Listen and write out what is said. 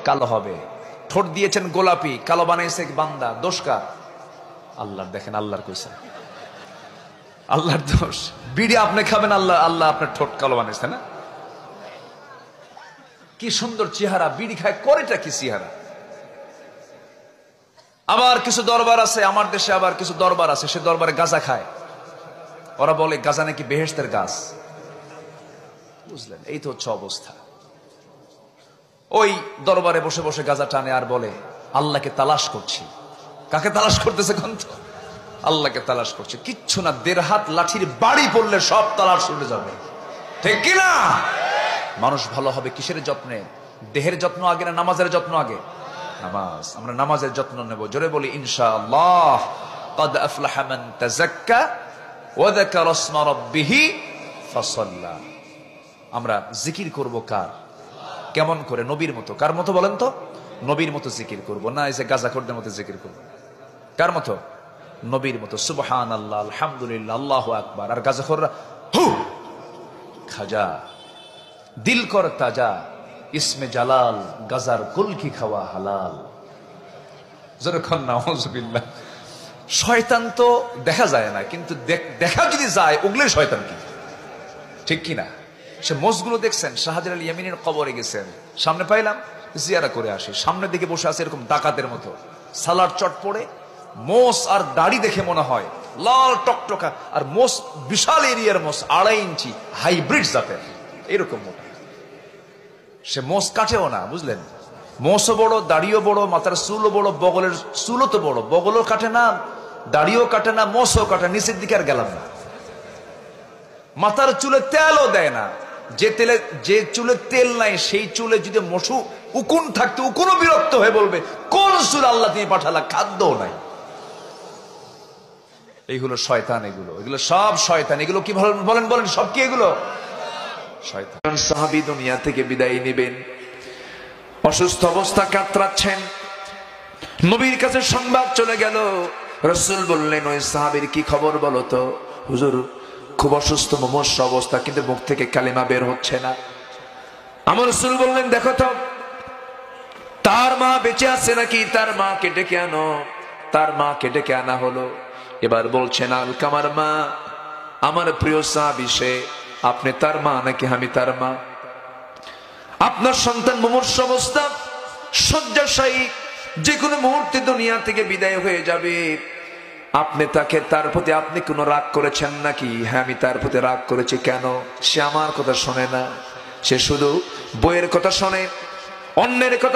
কালো হবে। ঠোঁট দিয়েছেন গোলাপি, কালো বানাইছে বান্দা, দোষ কার? আল্লাহর। দেখেন আল্লাহর কইছে, আল্লাহর দোষ। বিড়ি আপনি খাবেন, আল্লাহ আল্লাহ আপনার ঠোঁট কালো বানাইছে না? কি সুন্দর চেহারা, বিড়ি খায়, করেটা কি চেহারা। আবার কিছু দরবার আছে আমার দেশে, আবার কিছু দরবার আছে সে দরবারে গাঁজা খায়। ওরা বলে গাঁজা নাকি বেহেশতের গাছ। বুঝলেন? এই তো হচ্ছে অবস্থা। ওই দরবারে বসে বসে গাঁজা টানে আর বলে আল্লাহকে তালাশ করছি। কাকে তালাশ করতেছে? কোন তো আল্লাহকে তালাশ করছে। কিচ্ছু না, 1.5 হাত লাঠির বাড়ি পড়লে সব তালাশ উঠে যাবে, ঠিক কিনা? মানুষ ভালো হবে কিসের যত্নে? দেহের যত্ন আগে না নামাজের যত্ন আগে? নামাজ। আমরা নামাজের যত্ন নেব। জোরে বলি ইনশাআল্লাহ। قد أفلح من تزكى وذكر اسم ربه فصلى। আমরা জিকির করব কার? কেমন করে? নবীর মতো। কার মতো বলেন তো? নবীর মতো জিকির করব, না এই যে গাঁজাখোরদের মতো জিকির করব। কার মতো? নবীর মতো। সুবহানাল্লাহ, আলহামদুলিল্লাহ, আল্লাহু আকবার। আর গাঁজাখোররা হু খাজা, দিল কর তাজা, ইসমে জালাল, গাজার কুলকি খাওয়া হালাল। যখন নাউযুবিল্লাহ। শয়তান তো দেখা যায় না, কিন্তু দেখা যদি যায় ওগুলোই শয়তান, কি ঠিক কিনা? সে মোষগুলো দেখছেন, শাহজালাল ইয়ামিনের কবরে গেছেন, সামনে পাইলাম জিয়ারা করে আসি, সামনের দিকে বসে আছে এরকম ডাকাতের মতো, সালার চট পড়ে, মোষ আর দাড়ি দেখে মনে হয় লাল টকটকা, আর মোষ বিশাল এরিয়ার মোষ, 2.5 ইঞ্চি হাইব্রিড জাতের, এরকম মোটা। সে মোষ কাটেও না, বুঝলেন? মোষও বড়, দাড়িও বড়, মাথার চুলও বড়, বগলের চুলও তো বড়, বগলও কাটে না, দাড়িও কাটে না, মোষও কাটে, নিচের দিকে আর গেলাম না। মাথার চুলে তেলও দেয় না। যে চুলে তেল নাই সেই চুলে যদি মশু উকুন থাকতো, উকুনও বিরক্ত হয়ে বলবে কোন চুল আল্লাহ তুমি পাঠালা, খাদ্যও নাই। এইগুলো শয়তান, এগুলো সব শয়তান। এগুলো কি বলেন বলেন, সব কি এগুলো? শয়তান। সাহাবী দুনিয়া থেকে বিদায় নেবেন, অসুস্থ অবস্থা কাতরাচ্ছেন, নবীর কাছে সংবাদ চলে গেল। রাসূল বললেন, ওই সাহাবীর কি খবর বলো তো? হুজুর খুব অসুস্থ, মুমূর্ষ অবস্থা, কিন্তু মুখ থেকে কালিমা বের হচ্ছে না। আমার রাসূল বললেন, দেখো তো তার মা বেঁচে আছে নাকি, তার মাকে ডেকে আনো। তার মাকে ডেকে আনা হলো। এবার বলছেন, আলকামার মা, আমার প্রিয় সাহাবী সে, আপনি তার মা নাকি আমি তার মা? আপনার সন্তান মুমূর্ষ অবস্থা, শয্যাশায়ী, যে কোনো মুহূর্তে দুনিয়া থেকে বিদায় হয়ে যাবে। আপনি তাকে, তার প্রতি আপনি কোনো রাগ করেছেন নাকি? হ্যাঁ, আমি তার প্রতি রাগ করেছি। কেন? সে আমার কথা শোনে না, সে শুধু বইয়ের কথা শোনে, অন্যের কথা